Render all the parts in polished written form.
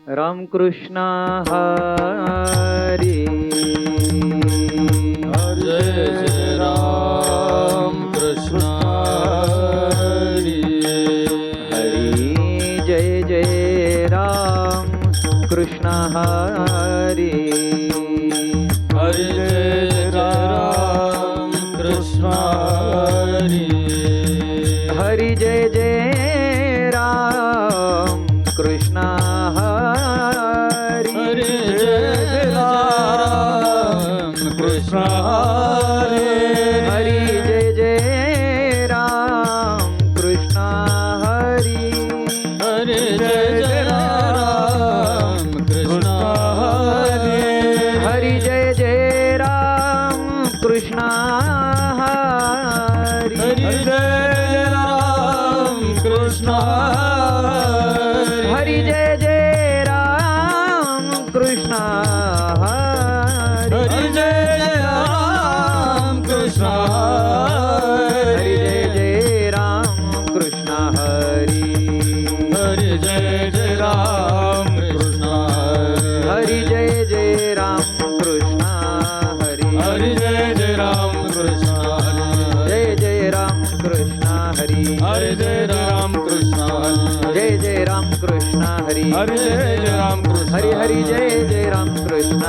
राम कृष्ण हरी जय जय राम कृष्ण हरी हरी जय जय राम कृष्ण हरी हरी जय जय राम कृष्ण हरी हरी जय जय राम कृष्ण हरी हरी जय जय राम कृष्ण हरी हरी जय जय राम कृष्ण हरी हरी जय जय राम कृष्ण हरी हरी जय जय राम कृष्ण हरी हरी जय राम कृष्ण हरी हरी जय जय राम कृष्ण हरी हरी जय जय राम कृष्ण हरी हरी जय जय राम कृष्ण हरी हरी जय जय राम कृष्ण हरी जय जय राम कृष्ण हरी हरी जय जय राम कृष्ण जय जय राम कृष्ण हरी हरी जय राम कृष्ण जय जय राम कृष्ण हरी हरी जय जय राम कृष्ण हरी हरी जय जय राम कृष्ण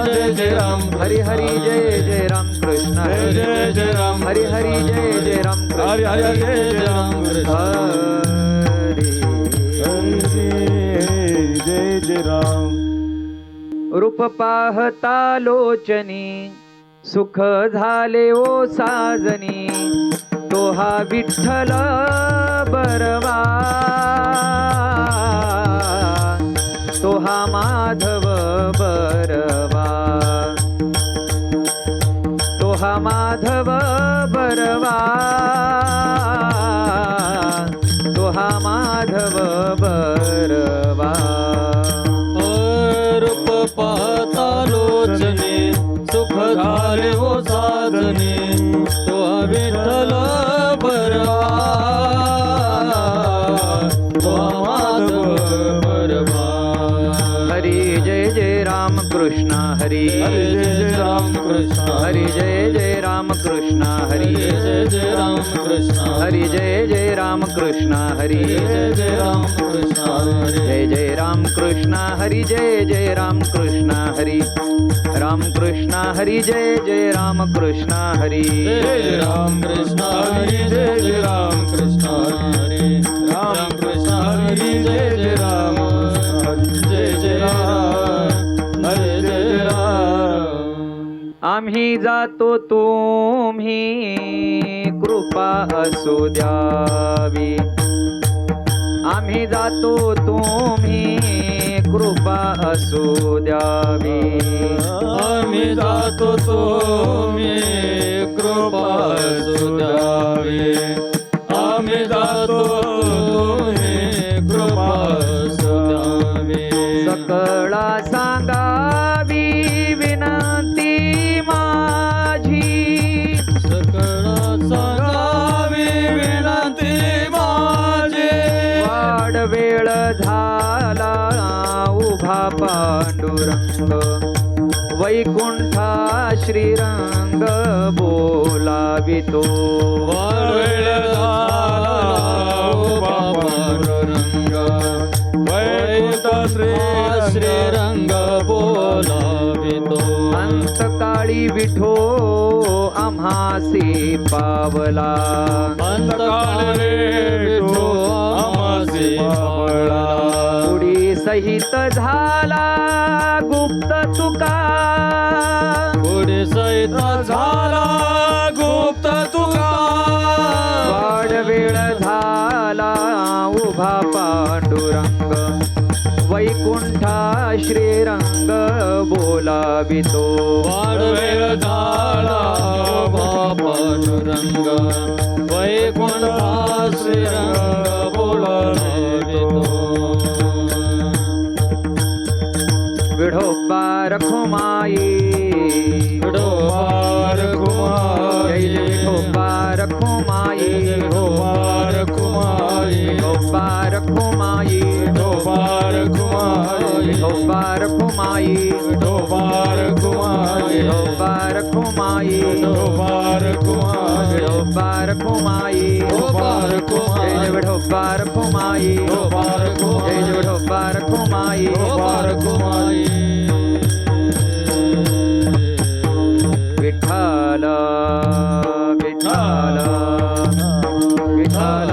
जय जय राम हरी हरी जय जय राम कृष्ण जय जय जय राम हरी हरी जय जय राम हरी कृष्ण हरी जय जय राम कृष्ण हरी जय जय राम रूप पाहता लोचनी सुख झाले ओ साजनी तो हा विठ्ठल बरवा तो हा माधव बरवा तो हा माधव बरवा तो हा माधव बरवा रूप पाहता लोचने सुख झाले हो साधने तो विठ्ठल बरवा तो माधव बरवा हरी जय जय राम कृष्ण हरी हरी जय जय राम कृष्ण हरी जय जय राम कृष्ण हरी जय जय राम कृष्ण हरी जय जय राम कृष्ण हरी जय जय राम कृष्ण जय जय राम कृष्ण हरी जय जय राम कृष्ण हरी राम कृष्ण हरी जय जय राम कृष्ण हरी जय जय राम कृष्ण हरी जय जय राम कृष्ण हरी राम कृष्ण हरी जय जय राम जय जय राम हरे जय राम आम्ही जातो तुम्ही कृपा असू द्यावी आम्ही जातो तुम्ही कृपा असू द्यावी आम्ही जातो तुम्ही कृपा सुद्यावी आम्ही जातो तुम्ही कृपा सुद्यावी सकळा सांगावी विनंती माझी सकळ सांगावी विनंती माझी वाढ वेळ झाला उभा पांडुरंग वैकुंठा श्रीरंग बोलावितो वाढवेळ झाला उभा पांडुरंग वैकुंठ श्रीरंग बोलावितो अंतकाळी विठो आम्हासी पावला अंतकाळे विठो आम्हासी पावला पुढी सहित झाला गुप्त तुका पुढे सहित झाला गुप्त तुका वाढ वेळ झाला उभा पांडुरंग वैकुंठा श्रीरंग बोलावितो वाढवेळ झाला पांडुरंग वैकुंठा श्रीरंग बोलावितो विढोबा रखुमाई विठोबार कुमारी जय विठोबा रखुमाई विठोबार कुमारी विठोबा रखुमाई विठोबा रखुमाई विठोबा रखुमाई विठोबा रखुमाई विठोबा रखुमाई विठोबा रखुमाई विठोबा रखुमाई विठोबा जय विठोबा रखुमाई जय विठोबा रखुमाई विठ्ठल विठ्ठल विठ्ठल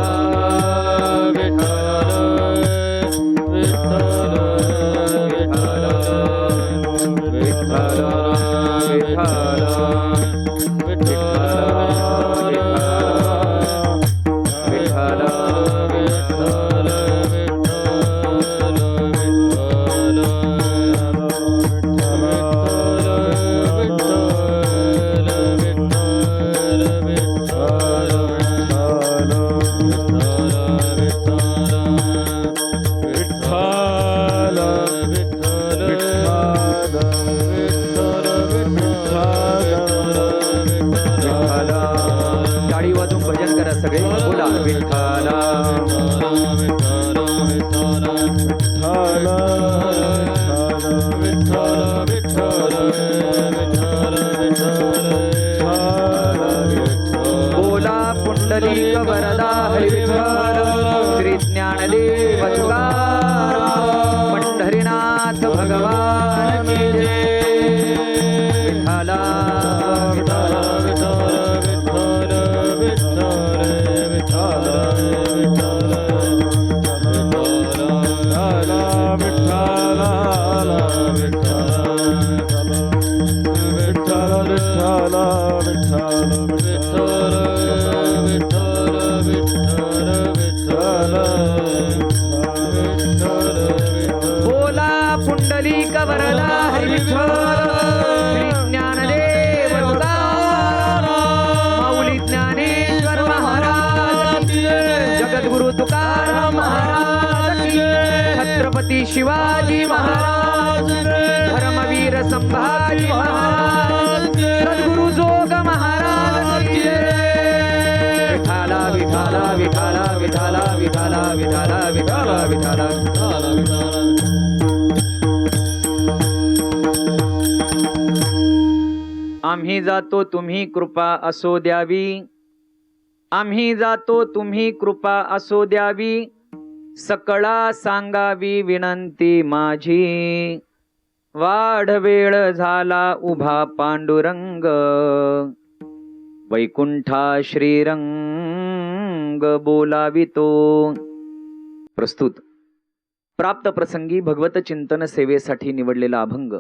टाळी वाजून भजन करा सगळे बोला विठ्ठला बोला पुंडलिक वरदा हरी विठ्ठल श्री ज्ञानदेव तुकाराम पंढरीनाथ भगवान की जय विठ्ठला बोला पुंडलिक वरदा हरी विठ्ठल श्री ज्ञानदेव तुकाराम माऊली ज्ञानेश्वर महाराज की जय, जगद्गुरु तुकाराम महाराज की जय, छत्रपती शिवाजी महाराज धर्मवीर संभाजी महाराज सद्गुरु जोग महाराज की जय। विठाला विठाला विठाला विठाला विठाला विठाला विठाला विठाला आम्ही जातो तुम्ही कृपा असो द्यावी आम्ही जातो तुम्ही कृपा असो द्यावी सकळा सांगावी विनंती माझी वाढ वेळ झाला उभा पांडुरंग वैकुंठा श्रीरंग बोलावितो। प्रस्तुत प्राप्त प्रसंगी भगवत चिंतन सेवेसाठी निवडलेला अभंग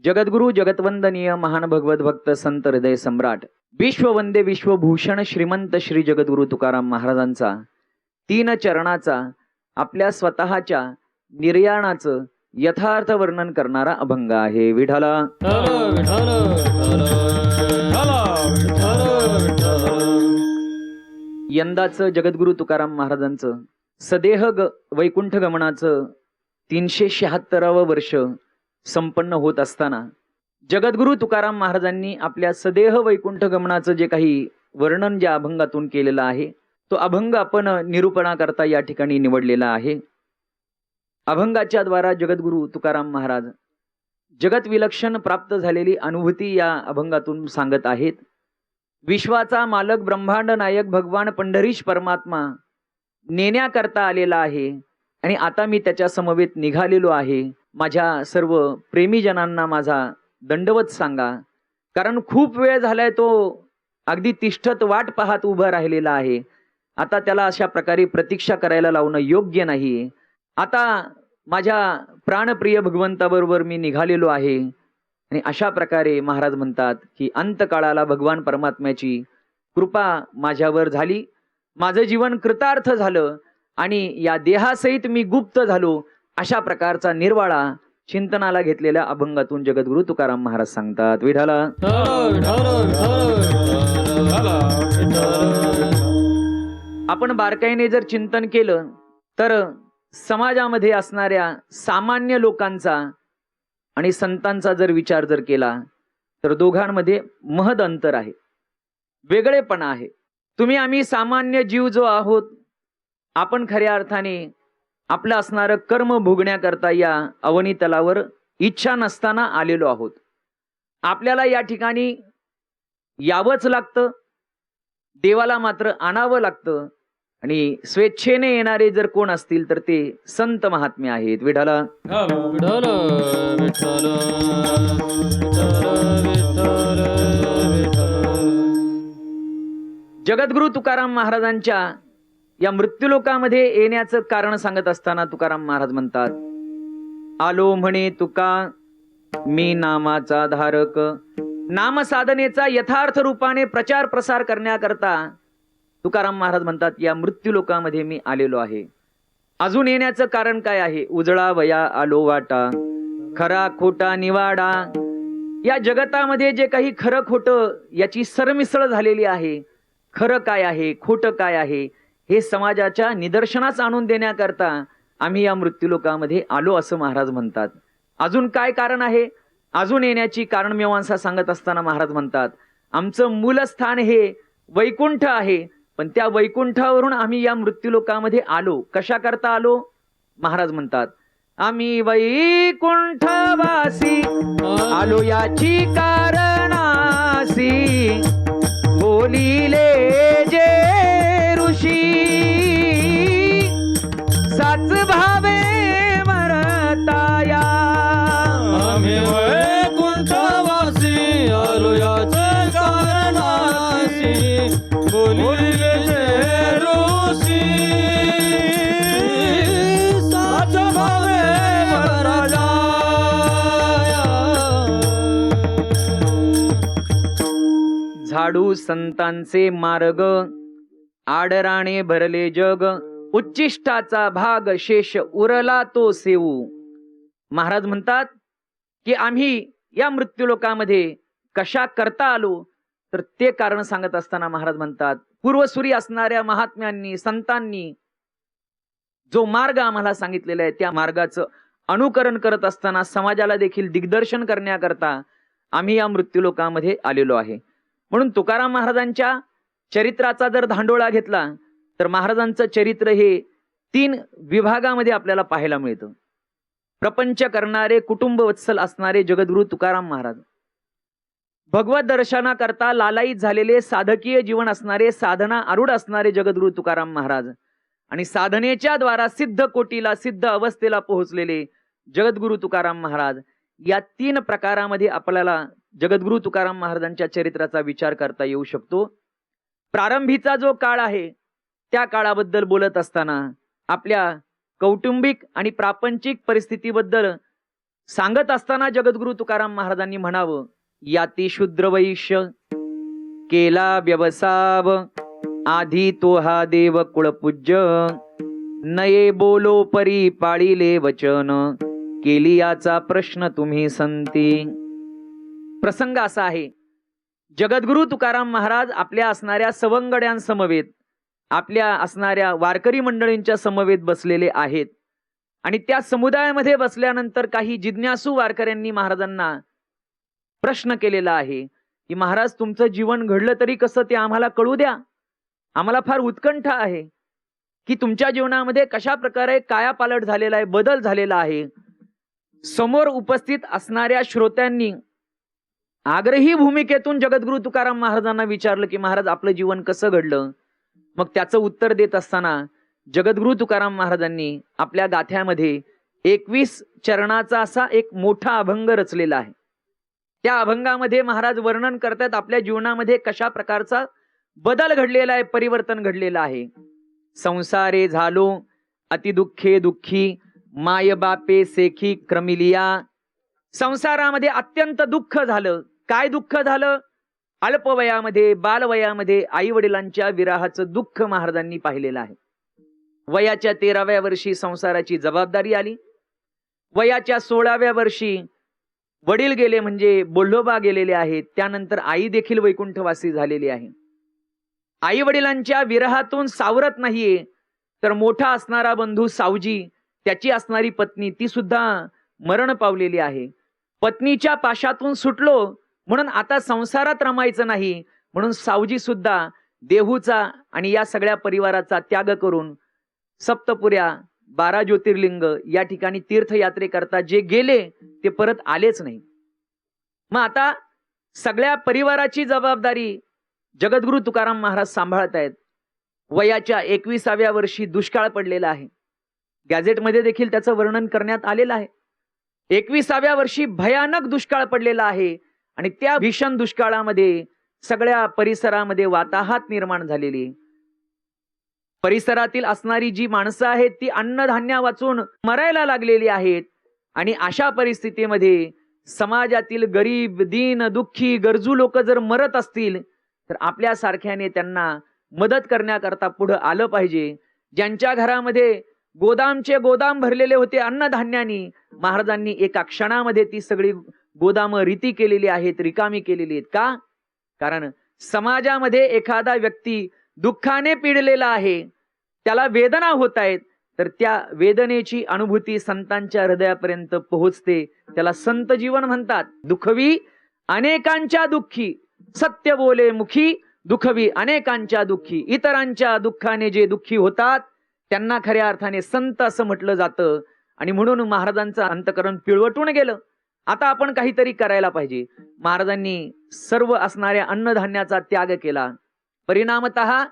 जगद्गुरु जगतवंदनीय महान भगवत भक्त संत हृदय सम्राट विश्ववंदे विश्वभूषण श्रीमंत श्री जगद्गुरु तुकाराम महाराजांचा 3 चरणाचा आपल्या स्वतःच्या निर्याणाचं यथार्थ वर्णन करणारा अभंग आहे। विठाला यंदाचं जगद्गुरु तुकाराम महाराजांचं सदेह वैकुंठ गमनाचं 376वं वर्ष संपन्न होत असताना जगद्गुरु तुकाराम महाराजांनी आपल्या सदेह वैकुंठ गमनाचं जे काही वर्णन ज्या अभंगातून केलेलं आहे तो अभंग आपण निरूपणाकरता या ठिकाणी निवडलेला आहे। अभंगाच्या द्वारा जगद्गुरु तुकाराम महाराज जगत विलक्षण प्राप्त झालेली अनुभूती या अभंगातून सांगत आहेत। विश्वाचा मालक ब्रह्मांड नायक भगवान पंढरीश परमात्मा नेण्याकरता आलेला आहे आणि आता मी त्याच्या समवेत निघालेलो आहे। माझ्या सर्व प्रेमीजनांना माझा दंडवत सांगा, कारण खूप वेळ झालाय तो अगदी तिष्ठत वाट पाहत उभा राहिलेला आहे। आता त्याला अशा प्रकारे प्रतीक्षा करायला लावणं योग्य नाही। आता माझ्या प्राणप्रिय भगवंताबरोबर मी निघालेलो आहे आणि अशा प्रकारे महाराज म्हणतात की अंतकाळाला भगवान परमात्म्याची कृपा माझ्यावर झाली, माझं जीवन कृतार्थ झालं आणि या देहासहित मी गुप्त झालो। अशा प्रकारचा निर्वाळा चिंतनाला घेतलेल्या अभंगातून जगद्गुरु तुकाराम महाराज सांगतात। विठाला आपण बारकाईने जर चिंतन केलं तर समाजामध्ये असणाऱ्या सामान्य लोकांचा आणि संतांचा जर विचार जर केला तर दोघांमध्ये महद अंतर आहे, वेगळेपणा आहे। तुम्ही आम्ही सामान्य जीव जो आहोत आपण खऱ्या अर्थाने आपलं असणारं कर्म भोगण्याकरता या अवनी तलावर इच्छा नसताना आलेलो आहोत. आपल्याला या ठिकाणी यावंच लागतं, देवाला मात्र आणावं लागतं. आणि स्वेच्छेने येणारे जर कोण असतील तर ते संत महात्मे आहेत. विठाला विठ्ठल विठ्ठल विठ्ठल विठ्ठल विठ्ठल. जगद्गुरु तुकाराम महाराजांच्या या मृत्यूलोकामध्ये येण्याचं कारण सांगत असताना तुकाराम महाराज म्हणतात, आलो म्हणे तुका मी नामाचा धारक. नाम साधनेचा यथार्थ रूपाने प्रचार प्रसार करण्याकरता तुकाराम महाराज म्हणतात, या मृत्यूलोकामध्ये मी आलेलो आहे. अजून येण्याचं कारण काय आहे? उजळा वया आलो वाटा, खरा खोटा निवाडा. या जगतामध्ये जे काही खरं खोटं याची सरमिसळ झालेली आहे, खरं काय आहे खोटं काय आहे हे समाजाच्या निदर्शनास आणून देण्याकरता आम्ही या मृत्यूलोकामध्ये आलो असं महाराज म्हणतात. अजून काय कारण आहे? अजून येण्याची कारणमीमांसा सांगत असताना महाराज म्हणतात, आमचं मूलस्थान हे वैकुंठ आहे, पण त्या वैकुंठावरून आम्ही या मृत्यूलोकामध्ये आलो. कशा करता आलो? महाराज म्हणतात, आम्ही वैकुंठवासी आलो याची कारणासी, बोलिले जे ऋषी साच भावे मरताया. आम्ही वैकुंठवासी आलो याचे कारणासी, बोलिले ऋषी साच भावे मरताया. झाडू संतांचे मार्ग, आडराणे भरले जग, उच्चिष्टाचा भाग शेष उरला तो सेवू. महाराज म्हणतात की आम्ही या मृत्यूलोकामध्ये कशा करता आलो, तर ते कारण सांगत असताना महाराज म्हणतात, पूर्वसुरी असणाऱ्या महात्म्यांनी संतांनी जो मार्ग आम्हाला सांगितलेला आहे त्या मार्गाचं अनुकरण करत असताना समाजाला देखील दिग्दर्शन करण्याकरता आम्ही या मृत्यूलोकामध्ये आलेलो आहे. म्हणून तुकाराम महाराजांच्या चरित्राचा जर धांडोळा घेतला तर महाराजांचं चरित्र हे 3 विभागामध्ये आपल्याला पाहायला मिळतं. प्रपंच करणारे कुटुंब वत्सल असणारे जगद्गुरु तुकाराम महाराज, भगवत दर्शनाकरता लालायित झालेले साधकीय जीवन असणारे, साधना आरूढ असणारे जगद्गुरु तुकाराम महाराज, आणि साधनेच्या द्वारा सिद्ध कोटीला सिद्ध अवस्थेला पोहोचलेले जगद्गुरु तुकाराम महाराज. या 3 प्रकारामध्ये आपल्याला जगद्गुरु तुकाराम महाराजांच्या चरित्राचा विचार करता येऊ शकतो. प्रारंभीचा जो काळ आहे त्या काळाबद्दल बोलत असताना आपल्या कौटुंबिक आणि प्रापंचिक परिस्थितीबद्दल सांगत असताना जगद्गुरु तुकाराम महाराजांनी म्हणावं, याती शूद्र वैश्य केला व्यवसाव, आधी तो हा देव कुळपूज्य, नये बोलो परी पाळिले वचन, केली याचा प्रश्न तुम्ही संती. प्रसंग असा आहे, जगद्गुरु तुकाराम महाराज आपल्या असणाऱ्या सवंगड्यांसमवेत, आपल्या असणाऱ्या वारकरी मंडळींच्या समवेत बसलेले आहेत. आणि त्या समुदायामध्ये बसल्यानंतर काही जिज्ञासू वारकऱ्यांनी महाराजांना प्रश्न केलेला आहे की महाराज, तुमचं जीवन घडलं तरी कसं ते आम्हाला कळू द्या. आम्हाला फार उत्कंठा आहे की तुमच्या जीवनामध्ये कशा प्रकारे कायापालट झालेला आहे, बदल झालेला आहे. समोर उपस्थित असणाऱ्या श्रोत्यांनी आग्रही भूमिकेतून जगद्गुरु तुकाराम महाराजांना विचारलं की महाराज, आपलं जीवन कसं घडलं. मग त्याचं उत्तर देत असताना जगद्गुरु तुकाराम महाराजांनी आपल्या गाथ्यामध्ये 21 चरणाचा असा एक मोठा अभंग रचलेला आहे. त्या अभंगामध्ये महाराज वर्णन करतात आपल्या जीवनामध्ये कशा प्रकारचा बदल घडलेला आहे, परिवर्तन घडलेलं आहे. संसारे झालो अति दुःखे दुःखी, माय बापे सेखी क्रमिलिया. संसारामध्ये अत्यंत दुःख झालं. काय दुःख झालं? अल्पवयामध्ये, बालवयामध्ये आई वडिलांच्या विराहाचं दुःख महाराजांनी पाहिलेलं आहे. वयाच्या 13व्या वर्षी संसाराची जबाबदारी आली. वयाच्या 16व्या वर्षी वडील गेले, म्हणजे बोल्लोबा गेलेले आहेत. त्यानंतर आई देखील वैकुंठवासी झालेली आहे. आई वडिलांच्या विरहातून सावरत नाहीये तर मोठा असणारा बंधू सावजी, त्याची असणारी पत्नी, ती सुद्धा मरण पावलेली आहे. पत्नीच्या पाशातून सुटलो म्हणून आता संसारात रमायचं नाही, म्हणून सावजी सुद्धा देहूचा आणि या सगळ्या परिवाराचा त्याग करून सप्तपुऱ्या, 12 ज्योतिर्लिंग या ठिकाणी तीर्थयात्रेकरता जे गेले ते परत आलेच नाही. मग आता सगळ्या परिवाराची जबाबदारी जगद्गुरु तुकाराम महाराज सांभाळत आहेत. वयाच्या 21व्या वर्षी दुष्काळ पडलेला आहे. गॅझेटमध्ये देखील त्याचं वर्णन करण्यात आलेलं आहे. 21व्या वर्षी भयानक दुष्काळ पडलेला आहे आणि त्या भीषण दुष्काळामध्ये सगळ्या परिसरामध्ये वाताहत निर्माण झालेली. परिसरातील असणारी जी माणसं आहेत ती अन्नधान्य वाचून मरायला लागलेली आहेत. आणि अशा परिस्थितीमध्ये समाजातील गरीब, दीन, दुःखी, गरजू लोक जर मरत असतील तर आपल्या सारख्याने त्यांना मदत करण्याकरता पुढे आलं पाहिजे. ज्यांच्या घरामध्ये गोदामचे गोदाम भरलेले होते अन्नधान्यानी, महाराजांनी एका क्षणामध्ये ती सगळी गोदाम रीती केलेली आहेत, रिकामी केलेली आहेत. का? कारण समाजामध्ये एखादा व्यक्ती दुःखाने पिडलेला आहे, त्याला वेदना होत आहेत, तर त्या वेदनेची अनुभूती संतांच्या हृदयापर्यंत पोहोचते. त्याला संत जीवन म्हणतात. दुःखवी अनेकांच्या दुःखी, सत्य बोले मुखी, दुःखवी अनेकांच्या दुःखी. इतरांच्या दुःखाने जे दुःखी होतात त्यांना खऱ्या अर्थाने संत असं म्हटलं जातं. आणि म्हणून महाराजांचं अंतकरण पिळवटून गेलं. आता आपण काहीतरी करायला पाहिजे. महाराजांनी सर्व असणाऱ्या अन्नधान्याचा त्याग केला. परिणामतः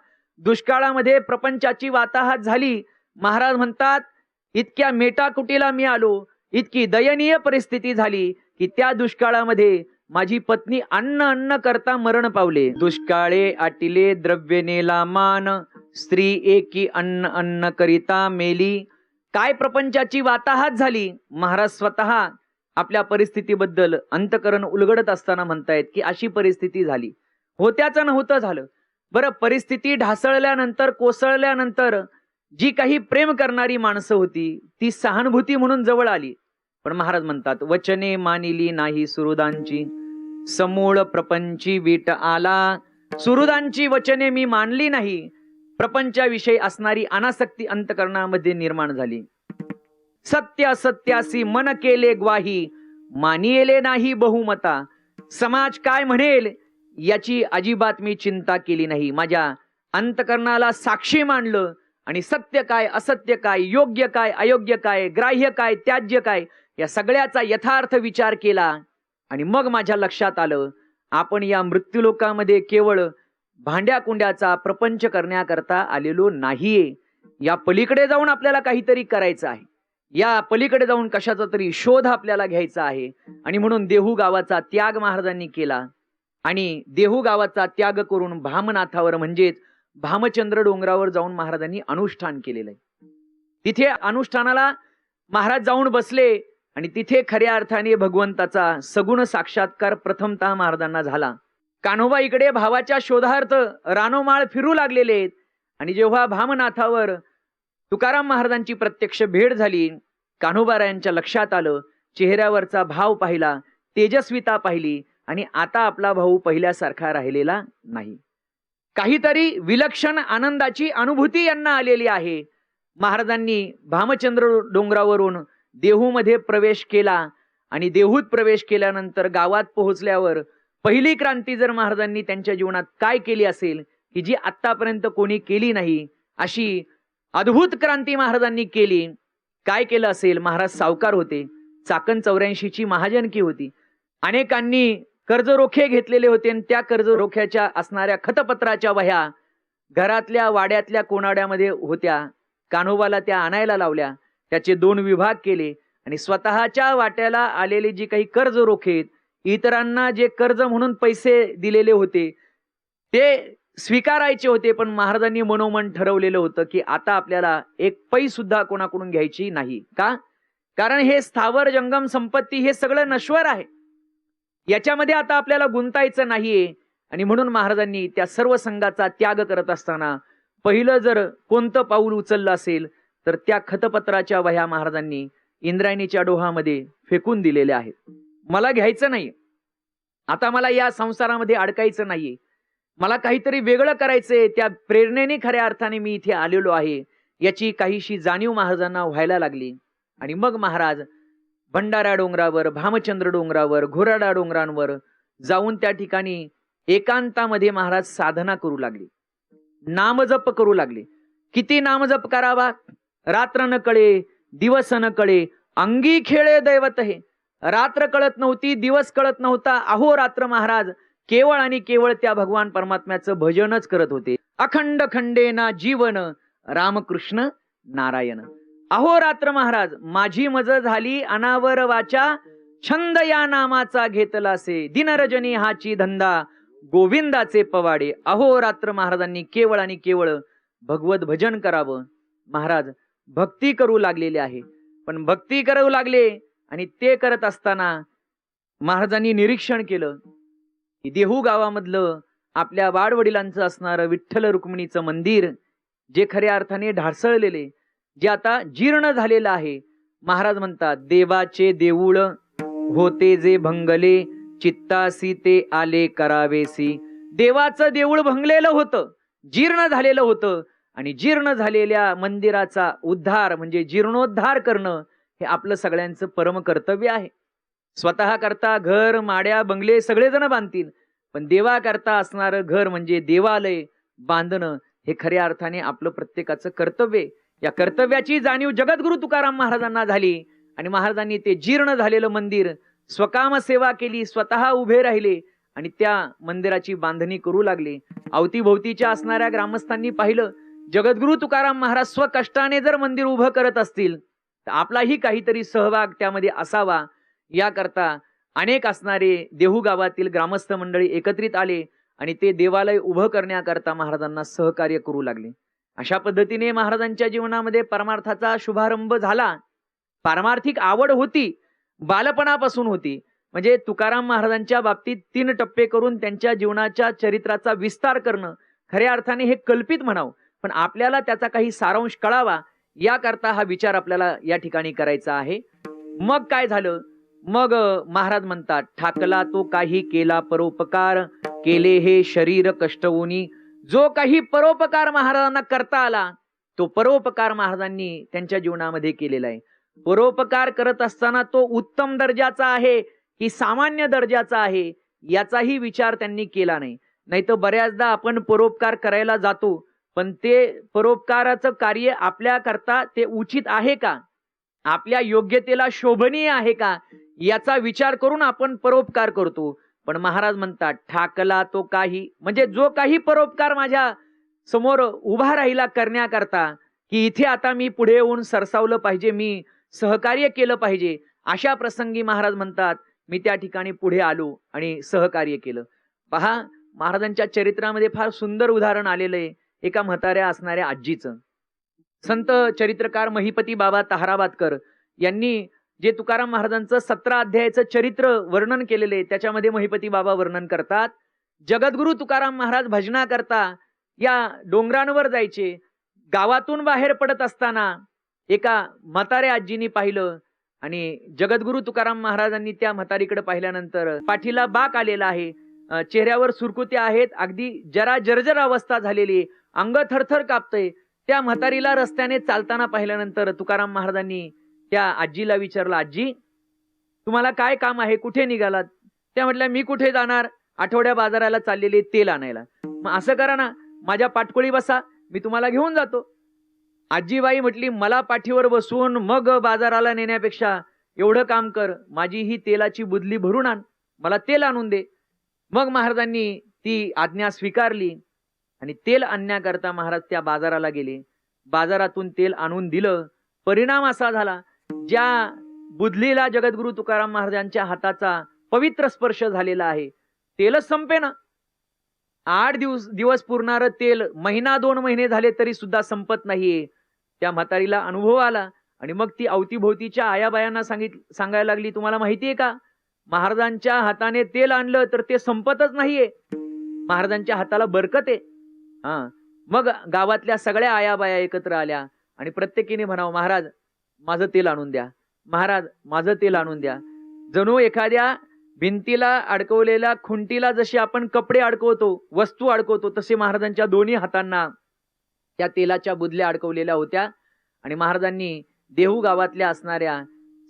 दुष्काळामध्ये प्रपंचाची वाताहत झाली. महाराज म्हणतात, इतक्या मेटाकुटीला मी आलो, इतकी दयनीय परिस्थिती झाली की त्या दुष्काळामध्ये माझी पत्नी अन्न करता मरण पावले. दुष्काळे आटिले द्रव्य नेला मान, स्त्री एकी अन्न करिता मेली. काय प्रपंचाची वाताहत झाली. महाराज स्वतः आपल्या परिस्थितीबद्दल अंतकरण उलगडत असताना म्हणतायत की अशी परिस्थिती झाली. होत्याचं नव्हतं झालं. बरं, परिस्थिती ढासळल्यानंतर, कोसळल्यानंतर जी काही प्रेम करणारी माणसं होती ती सहानुभूती म्हणून जवळ आली. पण महाराज म्हणतात, वचने मानिली नाही सुहृदांची, समूळ प्रपंची वीट आला. सुहृदांची वचने मी मानली नाही. प्रपंचाविषयी असणारी अनासक्ती अंतकरणामध्ये निर्माण झाली. सत्य असत्यासी मन केले ग्वाही, मानिले नाही बहुमता. समाज काय म्हणेल याची अजिबात मी चिंता केली नाही. माझ्या अंतकरणाला साक्षी मानलं आणि सत्य काय, असत्य काय, योग्य काय, अयोग्य काय, ग्राह्य काय, त्याज्य काय या सगळ्याचा यथार्थ विचार केला. आणि मग माझ्या लक्षात आलं, आपण या मृत्यूलोकामध्ये केवळ भांड्या कुंड्याचा प्रपंच करण्याकरता आलेलो नाहीये. या पलीकडे जाऊन आपल्याला काहीतरी करायचं आहे. या पलीकडे जाऊन कशाचा तरी शोध आपल्याला घ्यायचा आहे. आणि म्हणून देहू गावाचा त्याग महाराजांनी केला. आणि देहू गावाचा त्याग करून भामनाथावर म्हणजेच भामचंद्र डोंगरावर जाऊन महाराजांनी अनुष्ठान केलेलं आहे. तिथे अनुष्ठानाला महाराज जाऊन बसले आणि तिथे खऱ्या अर्थाने भगवंताचा सगुण साक्षात्कार प्रथमतः महाराजांना झाला. कान्होबा इकडे भावाच्या शोधार्थ रानोमाळ फिरू लागलेले आहेत. आणि जेव्हा भामनाथावर तुकाराम महाराजांची प्रत्यक्ष भेट झाली, कान्होबारायांच्या लक्षात आलं, चेहऱ्यावरचा भाव पाहिला, तेजस्विता पाहिली आणि आता आपला भाऊ पहिल्यासारखा राहिलेला नाही. काहीतरी विलक्षण आनंदाची अनुभूती यांना आलेली आहे. महाराजांनी भामचंद्र डोंगरावरून देहूमध्ये प्रवेश केला आणि देहूत प्रवेश केल्यानंतर गावात पोहोचल्यावर पहिली क्रांती जर महाराजांनी त्यांच्या जीवनात काय केली असेल की जी आतापर्यंत कोणी केली नाही, अशी अद्भुत क्रांती महाराजांनी केली. काय केलं असेल? महाराज सावकार होते. चाकण 84ची महाजनकी होती. अनेकांनी कर्जरोखे घेतलेले होते आणि त्या कर्जरोख्याच्या असणाऱ्या खतपत्राच्या वह्या घरातल्या वाड्यातल्या कोनाड्यामध्ये होत्या. कान्होबाला त्या आणायला लावल्या. त्याचे 2 विभाग केले आणि स्वतःच्या वाट्याला आलेले जी काही कर्ज रोखे, इतरांना जे कर्ज म्हणून पैसे दिलेले होते ते स्वीकारायचे होते. पण महाराजांनी मनोमन ठरवलेलं होतं की आता आपल्याला एक पै सुद्धा कोणाकडून घ्यायची नाही. का? कारण हे स्थावर जंगम संपत्ती हे सगळं नश्वर आहे. याच्यामध्ये आता आपल्याला गुंतायचं नाहीये. आणि म्हणून महाराजांनी त्या सर्व संघाचा त्याग करत असताना पहिलं जर कोणतं पाऊल उचललं असेल तर त्या खतपत्राच्या वह्या महाराजांनी इंद्रायणीच्या डोहामध्ये फेकून दिलेल्या आहेत. मला घ्यायचं नाही. आता मला या संसारामध्ये अडकायचं नाहीये. मला काहीतरी वेगळं करायचंय. त्या प्रेरणेने खऱ्या अर्थाने मी इथे आलेलो आहे याची काहीशी जाणीव महाराजांना व्हायला लागली. आणि मग महाराज भंडारा डोंगरावर, भामचंद्र डोंगरावर, घोराडा डोंगरांवर जाऊन त्या ठिकाणी एकांतामध्ये महाराज साधना करू लागले, नामजप करू लागले. किती नामजप करावा, रात्र न कळे दिवस न कळे, अंगी खेळे दैवत हे. रात्र कळत नव्हती, दिवस कळत नव्हता, अहोरात्र महाराज केवळ आणि केवळ त्या भगवान परमात्म्याचं भजनच करत होते. अखंड खंडेना जीवन रामकृष्ण नारायण. अहोरात्र महाराज माझी मज झाली अनावर वाचा, छंद या नामाचा घेतलासे, दिनरजनी हाची धंदा गोविंदाचे पवाडे. अहोरात्र महाराजांनी केवळ आणि केवळ भगवत भजन करावं. महाराज भक्ती करू लागलेले आहे. पण भक्ती करू लागले आणि ते करत असताना महाराजांनी निरीक्षण केलं की देहू गावामधलं आपल्या वाडवडिलांचं असणारं विठ्ठल रुक्मिणीचं मंदिर जे खऱ्या अर्थाने ढासळलेले, जे आता जीर्ण झालेलं आहे. महाराज म्हणतात देवाचे देऊळ होते जे भंगले, चित्तासी ते आले करावेसी. देवाचं देऊळ भंगलेलं होतं, जीर्ण झालेलं होतं, आणि जीर्ण झालेल्या मंदिराचा उद्धार म्हणजे जीर्णोद्धार करणं हे आपलं सगळ्यांचं परम कर्तव्य आहे. स्वतः करता घर माड्या बंगले सगळेजण बांधतील, पण देवा करता असणारं घर म्हणजे देवालय बांधणं हे खऱ्या अर्थाने आपलं प्रत्येकाचं कर्तव्य. या कर्तव्याची जाणीव जगद्गुरु तुकाराम महाराजांना झाली आणि महाराजांनी ते जीर्ण झालेलं मंदिर स्वकाम सेवा केली, स्वतः उभे राहिले आणि त्या मंदिराची बांधणी करू लागले. अवतीभोवतीच्या असणाऱ्या ग्रामस्थांनी पाहिलं जगद्गुरु तुकाराम महाराज स्वकष्टाने जर मंदिर उभं करत असतील तर आपलाही काहीतरी सहभाग त्यामध्ये असावा. याकरता अनेक असणारे देहू गावातील ग्रामस्थ मंडळी एकत्रित आले आणि ते देवालय उभं करण्याकरता महाराजांना सहकार्य करू लागले. अशा पद्धतीने महाराजांच्या जीवनामध्ये परमार्थाचा शुभारंभ झाला. पारमार्थिक आवड होती, बालपणापासून होती. म्हणजे तुकाराम महाराजांच्या बाबतीत 3 टप्पे करून त्यांच्या जीवनाच्या चरित्राचा विस्तार करणं खऱ्या अर्थाने हे कल्पित म्हणावं, पण आपल्याला त्याचा काही सारांश कळावा याकरता हा विचार आपल्याला या ठिकाणी करायचा आहे. मग काय झालं? मग महाराज म्हणतात ठाकला तो काही केला परोपकार, केले हे शरीर कष्टवोनी. जो काही परोपकार महाराजांना करता आला तो परोपकार महाराजांनी त्यांच्या जीवनामध्ये केलेला आहे. परोपकार करत असताना तो उत्तम दर्जाचा आहे की सामान्य दर्जाचा आहे याचाही विचार त्यांनी केला नाही. नाहीतर बऱ्याचदा आपण परोपकार करायला जातो, पण ते परोपकाराचं कार्य आपल्या करता ते उचित आहे का, आपल्या योग्यतेला शोभनीय आहे का याचा विचार करून आपण परोपकार करतो. पण महाराज म्हणतात ठाकला तो काही, म्हणजे जो काही परोपकार माझ्या समोर उभा राहिला करण्याकरता की इथे आता मी पुढे येऊन सरसावलं पाहिजे, मी सहकार्य केलं पाहिजे, अशा प्रसंगी महाराज म्हणतात मी त्या ठिकाणी पुढे आलो आणि सहकार्य केलं. पहा महाराजांच्या चरित्रामध्ये फार सुंदर उदाहरण आलेलं आहे एका म्हाताऱ्या असणाऱ्या आजीचं. संत चरित्रकार महिपती बाबा ताहराबादकर यांनी जे तुकाराम महाराजांचं 17 अध्यायाचं चरित्र वर्णन केलेले त्याच्यामध्ये महिपती बाबा वर्णन करतात जगद्गुरु तुकाराम महाराज भजना करता या डोंगरांवर जायचे. गावातून बाहेर पडत असताना एका म्हाताऱ्या आजीनी पाहिलं आणि जगद्गुरु तुकाराम महाराजांनी त्या म्हातारीकडे पाहिल्यानंतर पाठीला बाक आलेला आहे, चेहऱ्यावर सुरकुत्या आहेत, अगदी जरा जर्जर अवस्था झालेली, अंग थरथर कापतंय. त्या म्हातारीला रस्त्याने चालताना पाहिल्यानंतर तुकाराम महाराजांनी त्या आजीला विचारलं, आजी तुम्हाला काय काम आहे, कुठे निघालात? त्या म्हटल्या मी कुठे जाणार, आठवड्या बाजाराला चाललेले तेल आणायला. मग असं करा ना, माझ्या पाठकोळी बसा, मी तुम्हाला घेऊन जातो. आजीबाई म्हटली मला पाठीवर बसवून मग बाजाराला नेण्यापेक्षा एवढं काम कर, माझी ही तेलाची बुदली भरून आण, मला तेल आणून दे. मग महाराजांनी ती आज्ञा स्वीकारली आणि तेल आणण्याकरता महाराज त्या बाजाराला गेले. बाजारातून तेल आणून दिलं. परिणाम असा झाला ज्या बुदलीला जगद्गुरु तुकाराम महाराजांच्या हाताचा पवित्र स्पर्श झालेला आहे तेलच संपेना. 8 दिवस पुरणारं तेल महिना 2 महिने झाले तरी सुद्धा संपत नाहीये. त्या म्हातारीला अनुभव आला आणि मग ती अवतीभोवतीच्या आयाबायांना सांगायला लागली, तुम्हाला माहितीये का महाराजांच्या हाताने तेल आणलं तर ते संपतच नाहीये, महाराजांच्या हाताला बरकत आहे. मग गावातल्या सगळ्या आयाबाया एकत्र आल्या आणि प्रत्येकीने म्हणावं महाराज माझं तेल आणून द्या, महाराज माझं तेल आणून द्या. जणू एखाद्या भिंतीला अडकवलेल्या खुंटीला जशी आपण कपडे अडकवतो, वस्तू अडकवतो, तसे महाराजांच्या दोन्ही हातांना त्या तेलाच्या बुदल्या अडकवलेल्या होत्या. आणि महाराजांनी देहू गावातल्या असणाऱ्या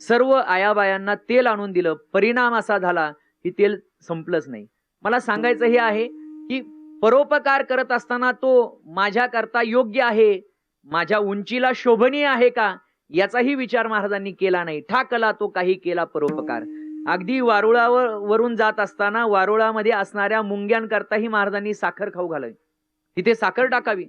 सर्व आयाबायांना तेल आणून दिलं. परिणाम असा झाला की तेल संपलंच नाही. मला सांगायचं हे आहे की परोपकार करत असताना तो माझ्या करता योग्य आहे माझ्या उंचीला शोभनीय आहे का याचाही विचार महाराजांनी केला नाही. ठाकला तो काही केला परोपकार. अगदी वरून जात असताना वारुळामध्ये असणाऱ्या मुंग्यांकरताही महाराजांनी साखर खाऊ घालावी, तिथे साखर टाकावी.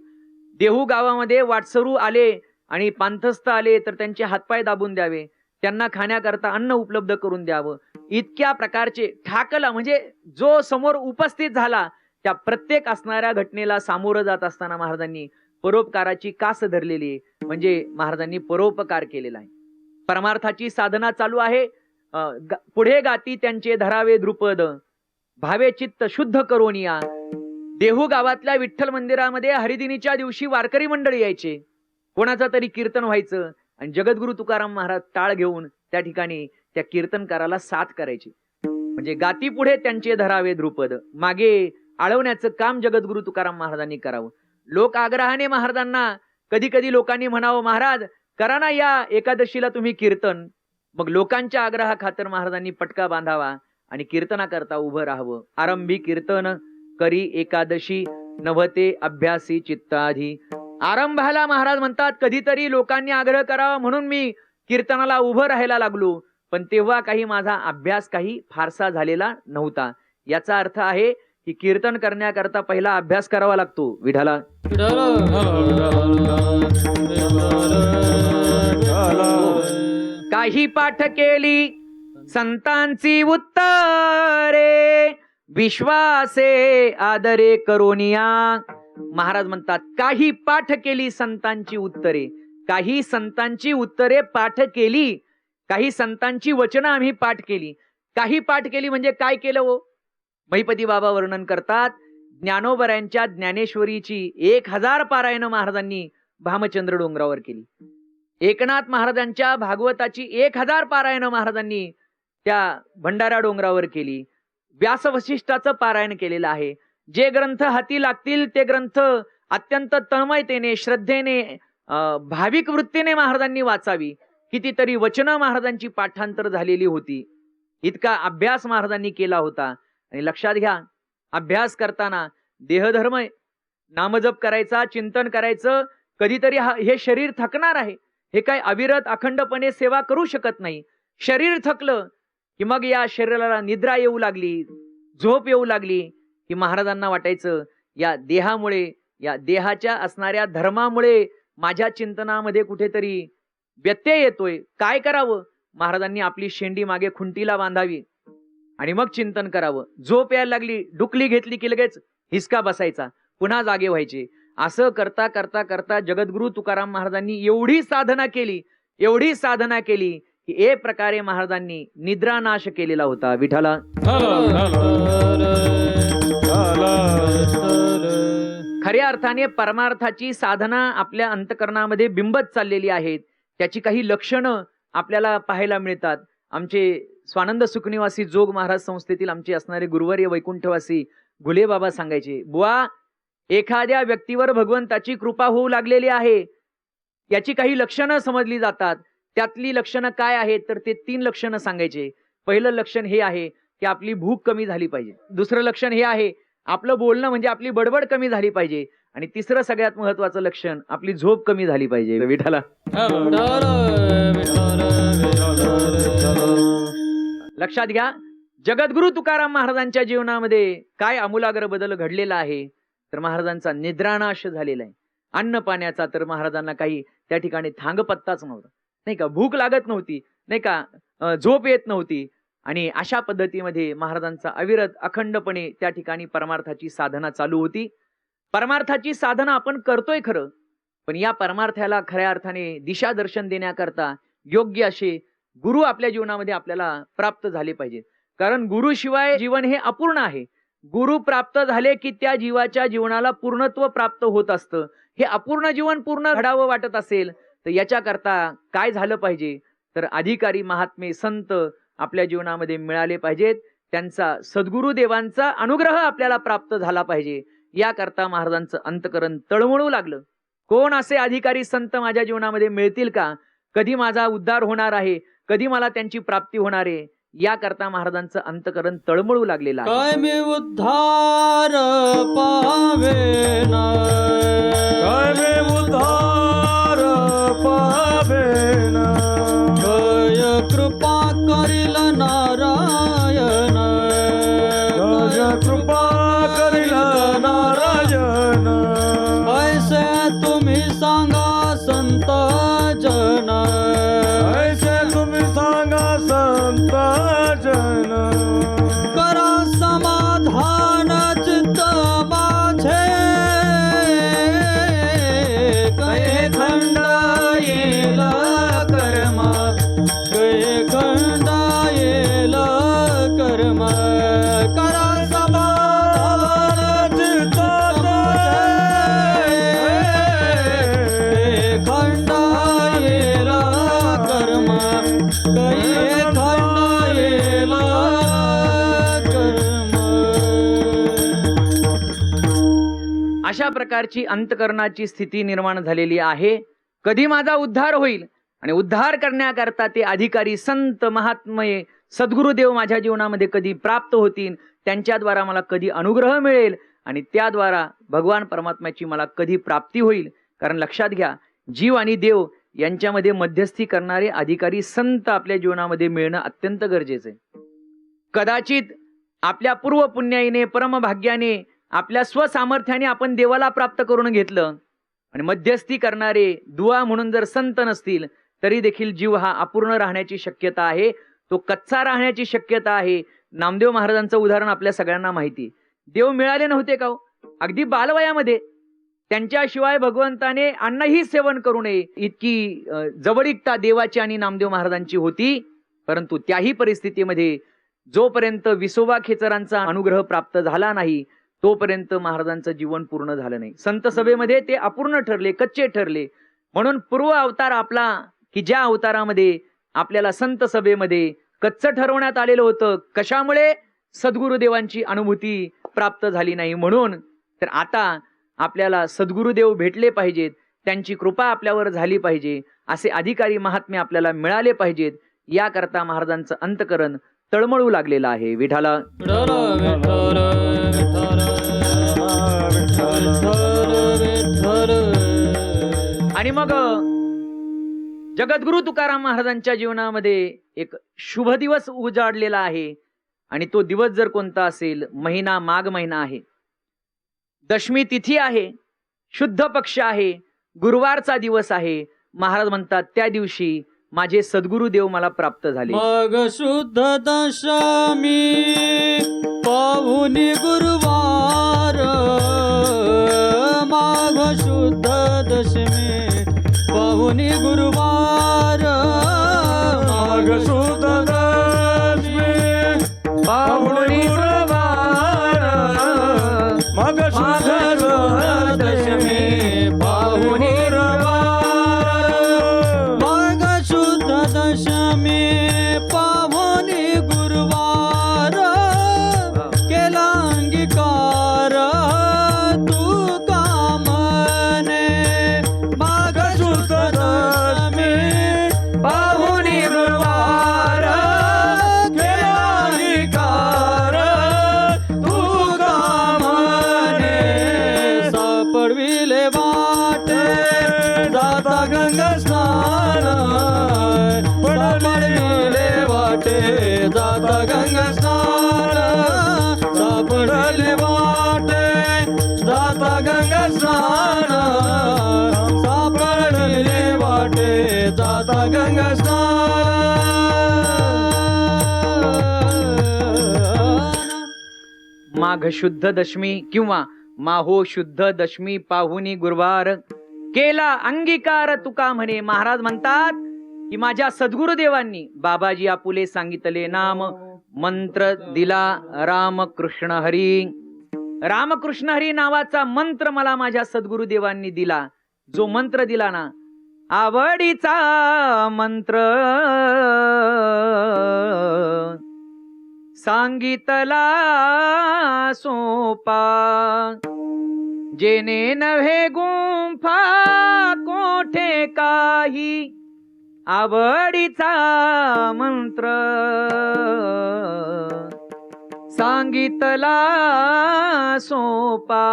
देहू गावामध्ये वाटसरू आले आणि पांथस्थ आले तर त्यांचे हातपाय दाबून द्यावे, त्यांना खाण्याकरता अन्न उपलब्ध करून द्यावं. इतक्या प्रकारचे ठाकला म्हणजे जो समोर उपस्थित झाला त्या प्रत्येक असणाऱ्या घटनेला सामोरं जात असताना महाराजांनी परोपकाराची कास धरलेली आहे. म्हणजे महाराजांनी परोपकार केलेला आहे. परमार्थाची साधना चालू आहे. पुढे गाती त्यांचे धरावे द्रुपद, भावे चित्त शुद्ध करोनिया. देहू गावातल्या विठ्ठल मंदिरामध्ये हरिदिनीच्या दिवशी वारकरी मंडळी यायचे, कोणाचं तरी कीर्तन व्हायचं आणि जगद्गुरु तुकाराम महाराज टाळ घेऊन त्या ठिकाणी त्या कीर्तनकाराला साथ करायची. म्हणजे गाती पुढे त्यांचे धरावे द्रुपद, मागे आळवण्याचं काम जगद्गुरु तुकाराम महाराजांनी करावं. लोक आग्रहाने महाराजांना कधी कधी लोकांनी म्हणावं, महाराज करा ना या एकादशीला तुम्ही कीर्तन. मग लोकांच्या आग्रहा खातर महाराजांनी पटका बांधावा आणि कीर्तनाकरता उभं राहावं. आरंभी कीर्तन करी एकादशी, नभते अभ्यासी चित्ताधी. आरंभाला महाराज म्हणतात कधीतरी लोकांनी आग्रह करावा म्हणून मी कीर्तनाला उभं राहायला लागलो, पण तेव्हा काही माझा अभ्यास काही फारसा झालेला नव्हता. याचा अर्थ आहे की कीर्तन करण्याकरता पहिला अभ्यास करावा लागतो. विठाला काही पाठ केली संतांची उत्तरे, विश्वासे आदरे करोनिया. महाराज म्हणतात काही पाठ केली संतांची उत्तरे, काही संतांची उत्तरे पाठ केली, काही संतांची वचनं आम्ही पाठ केली. काही पाठ केली म्हणजे काय केलं हो? महिपती बाबा वर्णन करतात, ज्ञानोबरायांच्या ज्ञानेश्वरीची 1000 पारायण महाराजांनी भामचंद्र डोंगरावर केली. एकनाथ महाराजांच्या भागवताची 1000 पारायण महाराजांनी त्या भंडारा डोंगरावर केली. व्यास वशिष्ठाचं पारायण केलेलं आहे. जे ग्रंथ हाती लागतील ते ग्रंथ अत्यंत तन्मयतेने श्रद्धेने भाविक वृत्तीने महाराजांनी वाचावी. कितीतरी वचनं महाराजांची पाठांतर झालेली होती. इतका अभ्यास महाराजांनी केला होता. आणि लक्षात घ्या, अभ्यास करताना देहधर्म नामजप करायचा, चिंतन करायचं. कधीतरी हे शरीर थकणार आहे, हे काय अविरत अखंडपणे सेवा करू शकत नाही. शरीर थकलं की मग या शरीराला निद्रा येऊ लागली, झोप येऊ लागली की महाराजांना वाटायचं या देहामुळे, या देहाच्या असणाऱ्या धर्मामुळे माझ्या चिंतनामध्ये कुठेतरी व्यत्यय येतोय. काय करावं? महाराजांनी आपली शेंडी मागे खुंटीला बांधावी आणि मग चिंतन करावं. झोप यायला लागली, डुकली घेतली की लगेच हिसका बसायचा, पुन्हा जागे व्हायचे. असं करता करता करता जगद्गुरु तुकाराम महाराजांनी एवढी साधना केली, एवढी साधना केली की एक प्रकारे महाराजांनी निद्रानाश केलेला होता. विठाला खऱ्या अर्थाने परमार्थाची साधना आपल्या अंतकरणामध्ये बिंबत चाललेली आहेत. त्याची काही लक्षणं आपल्याला पाहायला मिळतात. आमचे स्वानंद सुखनिवासी जोग महाराज संस्थेतील आमचे असणारे गुरुवर्य वैकुंठवासी घुले बाबा सांगायचे, बुवा एखाद्या व्यक्तीवर भगवंताची कृपा होऊ लागलेली आहे, याची काही लक्षणं समजली जातात. त्यातली लक्षणं काय आहेत तर ते 3 लक्षणं सांगायचे. पहिलं लक्षण हे आहे की आपली भूक कमी झाली पाहिजे. दुसरं लक्षण हे आहे आपलं बोलणं म्हणजे आपली बडबड कमी झाली पाहिजे. आणि तिसरं सगळ्यात महत्वाचं लक्षण आपली झोप कमी झाली पाहिजे. विठाला लक्षात घ्या, जगद्गुरु तुकाराम महाराजांच्या जीवनामध्ये काय आमूलाग्र बदल घडलेला आहे तर महाराजांचा निद्रानाश झालेला आहे. अन्न पाण्याचा तर महाराजांना काही त्या ठिकाणी थांगपत्ताच नव्हता, नाही का. भूक लागत नव्हती, नाही का, झोप येत नव्हती. आणि अशा पद्धतीमध्ये महाराजांचा अविरत अखंडपणे त्या ठिकाणी परमार्थाची साधना चालू होती. परमार्थाची साधना आपण करतोय खरं, पण या परमार्थाला खऱ्या अर्थाने दिशा दर्शन देण्याकरता योग्य असे गुरु आपल्या जीवनामध्ये आपल्याला प्राप्त झाले पाहिजेत. कारण गुरुशिवाय जीवन हे अपूर्ण आहे. गुरु प्राप्त झाले की त्या जीवाच्या जीवनाला पूर्णत्व प्राप्त होत असतं. हे अपूर्ण जीवन पूर्ण घडावं वाटत असेल तर याच्याकरता काय झालं पाहिजे तर अधिकारी महात्मे संत आपल्या जीवनामध्ये मिळाले पाहिजेत. त्यांचा सद्गुरु देवांचा अनुग्रह आपल्याला प्राप्त झाला पाहिजे. याकरता महाराजांचं अंतकरण तळमळू लागलं. कोण असे अधिकारी संत माझ्या जीवनामध्ये मिळतील का? कधी माझा उद्धार होणार आहे, कधी मला त्यांची प्राप्ती होणार आहे, याकरता महाराजांचं अंतकरण तळमळू लागलेलं आहे. काय मी उद्धार पावेना, काय मी उद्धार पावेन जय कृपा करील नारायण जय कृपा करील नारायण ऐसे तुम्ही सांगा संत जन ऐसे तुम्ही सांगा संत जन करा समाधान चित्त माझे कै खंड येल कर्म कै खंड येल कर्म करा समाधान चित्त माझे कै खंड येल कर्म कै खंड येल कर्म. अशा प्रकारची अंतकरणाची स्थिती निर्माण झालेली आहे. कधी माझा उद्धार होईल आणि उद्धार करण्याकरता ते अधिकारी संत महात्मये सद्गुरुदेव माझ्या जीवनामध्ये कधी प्राप्त होतील, त्यांच्याद्वारा मला कधी अनुग्रह मिळेल आणि त्याद्वारा भगवान परमात्म्याची मला कधी प्राप्ती होईल. कारण लक्षात घ्या, जीव आणि देव यांच्यामध्ये मध्यस्थी करणारे अधिकारी संत आपल्या जीवनामध्ये मिळणं अत्यंत गरजेचं आहे. कदाचित आपल्या पूर्व पुण्याईने परमभाग्याने आपल्या स्वसामर्थ्याने आपण देवाला प्राप्त करून घेतलं आणि मध्यस्थी करणारे दुआ म्हणून जर संत नसतील तरी देखील जीव हा अपूर्ण राहण्याची शक्यता आहे, तो कच्चा राहण्याची शक्यता आहे. नामदेव महाराजांचं उदाहरण आपल्या सगळ्यांना माहिती. देव मिळाले नव्हते का हो? अगदी बालवयामध्ये त्यांच्याशिवाय भगवंताने अन्नही सेवन करू नये इतकी जवळीकता देवाची आणि नामदेव महाराजांची होती. परंतु त्याही परिस्थितीमध्ये जोपर्यंत विसोबा खेचरांचा अनुग्रह प्राप्त झाला नाही तोपर्यंत महाराजांचं जीवन पूर्ण झालं नाही. संत सभेमध्ये ते अपूर्ण ठरले, कच्चे ठरले. म्हणून पूर्व अवतार आपला की ज्या अवतारामध्ये आपल्याला संत सभेमध्ये कच्चं ठरवण्यात आलेलं होतं, कशामुळे? सद्गुरुदेवांची अनुभूती प्राप्त झाली नाही म्हणून. तर आता आपल्याला सद्गुरुदेव भेटले पाहिजेत, त्यांची कृपा आपल्यावर झाली पाहिजे, असे अधिकारी महात्मे आपल्याला मिळाले पाहिजेत. याकरता महाराजांचं अंतकरण तळमळू लागलेलं आहे. विठाला विठ्ठल विठ्ठल विठ्ठल विठ्ठल विठ्ठल. आणि मग जगद्गुरु तुकाराम महाराजांच्या जीवनामध्ये एक शुभ दिवस उजाडलेला आहे. आणि तो दिवस जर कोणता असेल, महिना माघ महिना आहे, दशमी तिथी आहे, शुद्ध पक्ष आहे, गुरुवारचा दिवस आहे. महाराज म्हणतात त्या दिवशी माझे सद्गुरुदेव मला प्राप्त झाले. मग शुद्ध दशमी पाहुनी गुरुवार माघ शुद्ध दशमी पाहुनी गुरुवार माघ शुद्ध दशमी पाहुणी गुरुवार माघ शुद्ध दशमी पाहुनी माघ शुद्ध दशमी पाहुनी गुरुवार केला अंगीकार तू कामने माघ शुद्ध दशमी पाहुनी गुरुवार केला अंगीकार तू कामने सापडविले वाटे जाता गंगा स्नान सापडविले वाटे जाता गंगा स्नान सापडले वाटे जाता गंगा स्नान सापडले वाटे जाता गंगा स्नान. माघ शुद्ध दशमी किंवा माहो शुद्ध दशमी पाहुनी गुरुवार केला अंगीकार तुका म्हणे. महाराज म्हणतात की माझ्या सद्गुरुदेवांनी बाबाजी आपुले सांगितले नाम मंत्र दिला रामकृष्ण हरी. रामकृष्ण हरी नावाचा मंत्र मला माझ्या सद्गुरुदेवांनी दिला. जो मंत्र दिला ना, आवडीचा मंत्र सांगितला सोपा जेने नव्हे गुंफा कोठे काही आवडीचा मंत्र सांगितला सोपा.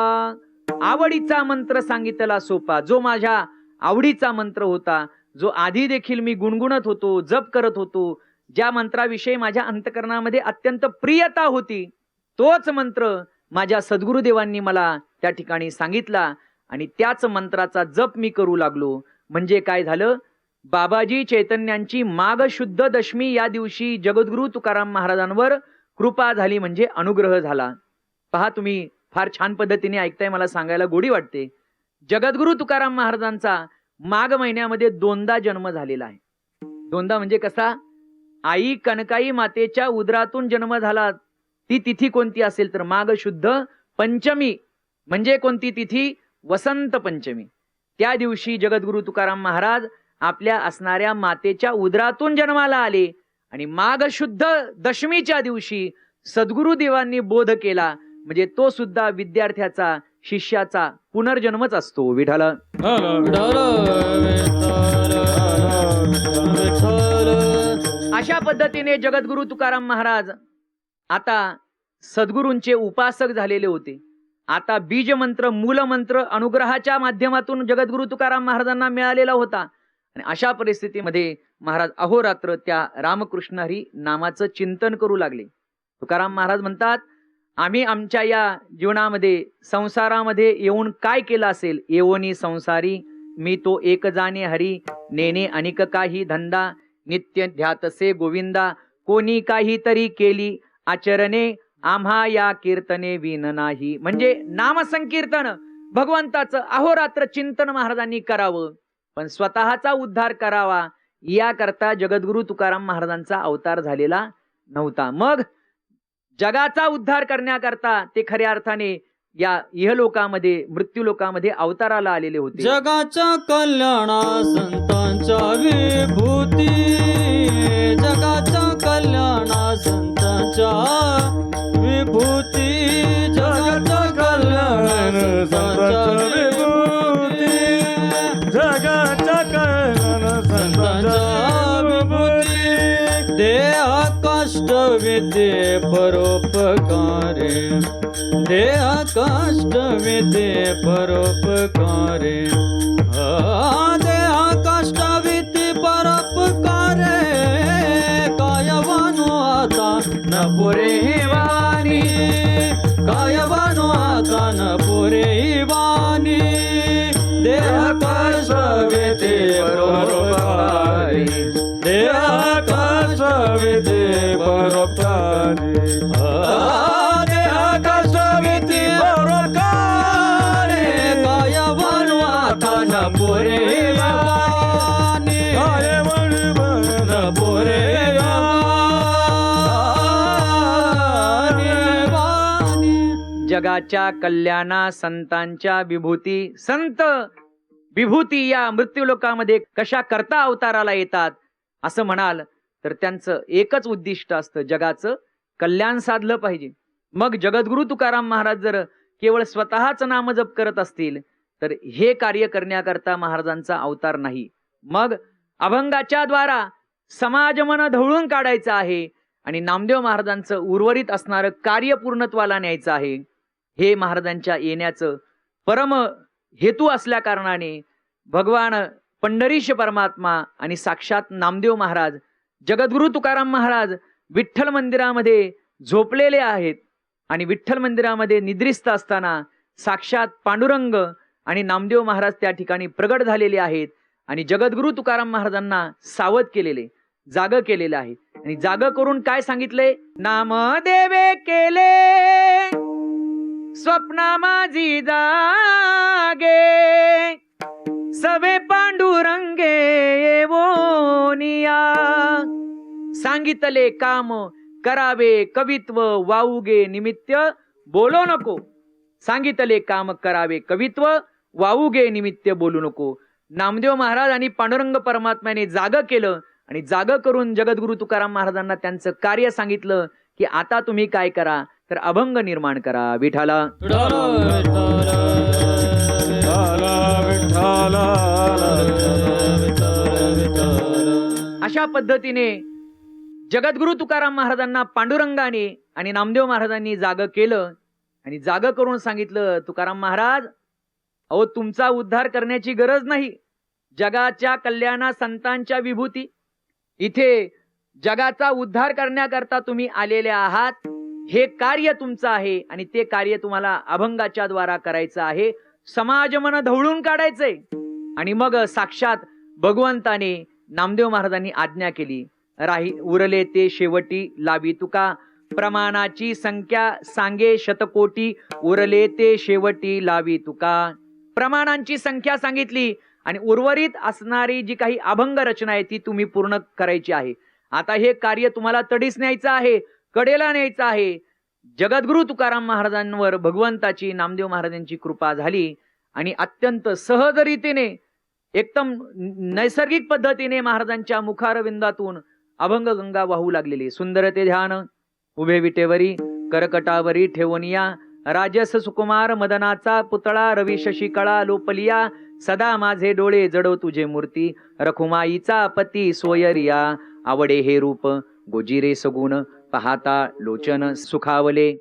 आवडीचा मंत्र सांगितला सोपा. जो माझ्या आवडीचा मंत्र होता जो आधी देखील मी गुणगुणत होतो, जप करत होतो, ज्या मंत्राविषयी माझ्या अंतकरणामध्ये अत्यंत प्रियता होती, तोच मंत्र माझ्या सद्गुरुदेवांनी मला त्या ठिकाणी सांगितला आणि त्याच मंत्राचा जप मी करू लागलो. म्हणजे काय झालं, बाबाजी चैतन्यांची माघ शुद्ध दशमी या दिवशी जगद्गुरु तुकाराम महाराजांवर कृपा झाली, म्हणजे अनुग्रह झाला. पहा, तुम्ही फार छान पद्धतीने ऐकताय, मला सांगायला गोडी वाटते. जगद्गुरु तुकाराम महाराजांचा माघ महिन्यामध्ये दोनदा जन्म झालेला आहे. दोनदा म्हणजे कसा, आई कनकाई मातेच्या उदरातून जन्म झाला. ती तिथी कोणती असेल तर माघ शुद्ध पंचमी. म्हणजे कोणती तिथी, वसंत पंचमी. त्या दिवशी जगद्गुरु तुकाराम महाराज आपल्या असणाऱ्या मातेच्या उदरातून जन्माला आले आणि माघ शुद्ध दशमीच्या दिवशी सद्गुरुदेवांनी बोध केला. म्हणजे तो सुद्धा विद्यार्थ्याचा, शिष्याचा पुनर्जन्मच असतो. विठाला अशा पद्धतीने जगद्गुरु तुकाराम महाराज आता सद्गुरूंचे उपासक झालेले होते. आता बीज मंत्र, मूल मंत्र अनुग्रहाच्या माध्यमातून जगद्गुरु तुकाराम महाराजांना मिळालेला होता. आणि अशा परिस्थितीमध्ये महाराज अहोरात्र त्या रामकृष्ण हरी नामाचं चिंतन करू लागले. तुकाराम महाराज म्हणतात, आम्ही आमच्या या जीवनामध्ये, संसारामध्ये येऊन काय केलं असेल. येवोनी संसारी मी तो एक जाणे हरी, नेने अनिक काही धंदा, नित्य ध्यातसे गोविंदा, कोणी काहीतरी केली आचरणे, आम्हा या कीर्तने विन नाही. म्हणजे नामसंकीर्तन, भगवंताचं अहोरात्र चिंतन महाराजांनी करावं, पण स्वतःचा उद्धार करावा याकरता जगद्गुरु तुकाराम महाराजांचा अवतार झालेला नव्हता. मग जगाचा उद्धार करण्याकरता ते खऱ्या अर्थाने या इहलोकामध्ये, मृत्यूलोकामध्ये अवताराला आलेले होते. जगाच्या कल्याणा संतांच्या विभूती, जगाच्या कल्याणा संतांच्या विभूती, जगाच्या कल्याण संतांच्या विभूती, जगाच्या कल्याण संतांच्या विभूती, देह कष्ट विद्ये परोपकारे, देह कष्ट विद्ये परोपकारे, देह कष्ट विद्ये परोपकारे, कायवानो आता न पुरे वाणी, कायवानो आता न पुरे वाणी, देह कष्ट विद्ये परोपकारे, देह कष्ट विद्ये परोपकारे, देह कष्ट विद्ये परोपकारे, कायवानो आता न पुरे वाणी, न पुरे वाणी. जगाच्या कल्याणा संतांच्या विभूती. संत विभूती या मृत्यूलोकामध्ये कशा करता अवताराला येतात असं म्हणाल तर त्यांचं एकच उद्दिष्ट असतं, जगाचं कल्याण साधलं पाहिजे. मग जगद्गुरु तुकाराम महाराज जर केवळ स्वतःच नामजप करत असतील तर हे कार्य करण्याकरता महाराजांचा अवतार नाही. मग अभंगाच्या द्वारा समाज मन ढवळून काढायचं आहे आणि नामदेव महाराजांचं उर्वरित असणारं कार्य पूर्णत्वाला न्यायचं आहे. हे महाराजांच्या येण्याचं परम हेतू असल्या कारणाने भगवान पंढरीश परमात्मा आणि साक्षात नामदेव महाराज, जगद्गुरु तुकाराम महाराज विठ्ठल मंदिरामध्ये झोपलेले आहेत आणि विठ्ठल मंदिरामध्ये निद्रिस्त असताना साक्षात पांडुरंग आणि नामदेव महाराज त्या ठिकाणी प्रगट झालेले आहेत आणि जगद्गुरु तुकाराम महाराजांना सावध केलेले, जाग केलेले आहे. आणि जाग करून काय सांगितले, नामदेवे केले स्वप्ना माझी जागे, सवे पांडुरंगे येवोनिया, सांगितले काम करावे कवित्व वाऊगे निमित्त बोलो नको, सांगितले काम करावे कवित्व वाऊगे निमित्त बोलू नको. नामदेव महाराज आणि पांडुरंग परमात्म्याने जाग केलं आणि जाग करून जगद्गुरु तुकाराम महाराजांना त्यांचं कार्य सांगितलं की आता तुम्ही काय करा तर अभंग निर्माण करा. विठाला अशा पद्धतीने जगद्गुरु तुकाराम महाराजांना पांडुरंगाने आणि नामदेव महाराजांनी जाग केलं आणि जाग करून सांगितलं, तुकाराम महाराज, अहो तुमचा उद्धार करण्याची गरज नाही, जगाच्या कल्याणा संतांच्या विभूती, इथे जगाचा उद्धार करण्याकरता तुम्ही आलेले आहात. हे कार्य तुमचं आहे आणि ते कार्य तुम्हाला अभंगाच्या द्वारा करायचं आहे. समाज मन ढवळून काढायचंय. आणि मग साक्षात भगवंताने नामदेव महाराजांनी आज्ञा केली, राही उरले ते शेवटी लावी तुका, प्रमाणाची संख्या सांगे शतकोटी, उरले ते शेवटी लावी तुका. प्रमाणांची संख्या सांगितली आणि उर्वरित असणारी जी काही अभंग रचना आहे ती तुम्ही पूर्ण करायची आहे. आता हे कार्य तुम्हाला तडीस न्यायचं आहे, कडेला न्यायचं आहे. जगद्गुरु तुकाराम महाराजांवर भगवंताची, नामदेव महाराजांची कृपा झाली आणि अत्यंत सहज रीतीने, एकदम नैसर्गिक पद्धतीने महाराजांच्या मुखारविंदातून अभंग गंगा वाहू लागलेली. सुंदर ते ध्यान उभे विटेवरी करकटावरी ठेवनिया, राजस सुकुमार मदनाचा पुतळा, रवी शशिकळा लोपलिया, सदा माझे डोळे जडो तुझे मूर्ती, रखुमाईचा पती सोयरिया, आवडे हे रूप गोजिरे सगुण, पाहता लोचन सुखावले.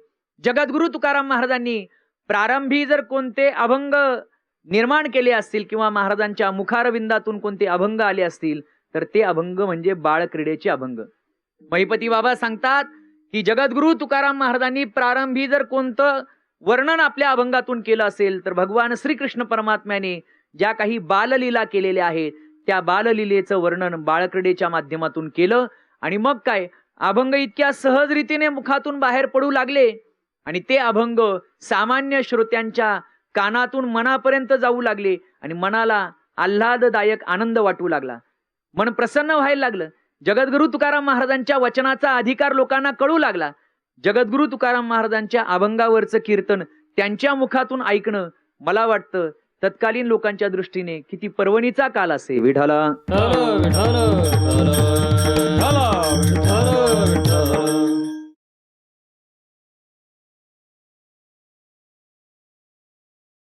जगद्गुरु तुकाराम महाराजांनी प्रारंभी जर कोणते अभंग निर्माण केले असतील किंवा महाराजांच्या मुखारविंदातून कोणते अभंग आले असतील तर ते अभंग म्हणजे बाळक्रीडेचे अभंग. महिपती बाबा सांगतात की जगद्गुरु तुकाराम महाराजांनी प्रारंभी जर कोणतं वर्णन आपल्या अभंगातून केलं असेल तर भगवान श्रीकृष्ण परमात्म्याने ज्या काही बाललीला केलेल्या आहेत त्या बाललीलेचं वर्णन बाळक्रीडेच्या माध्यमातून केलं. आणि मग काय, अभंग इतक्या सहज रीतीने मुखातून बाहेर पडू लागले आणि ते अभंग सामान्य श्रोत्यांच्या कानातून मनापर्यंत जाऊ लागले आणि मनाला आल्हाददायक आनंद वाटू लागला. मन प्रसन्न व्हायला लागलं. जगद्गुरु तुकाराम महाराजांच्या वचनाचा अधिकार लोकांना कळू लागला. जगद्गुरु तुकाराम महाराजांच्या अभंगावरचं कीर्तन त्यांच्या मुखातून ऐकणं, मला वाटतं तत्कालीन लोकांच्या दृष्टीने किती पर्वणीचा काल असे. विठाला विठाल विठाल विठाल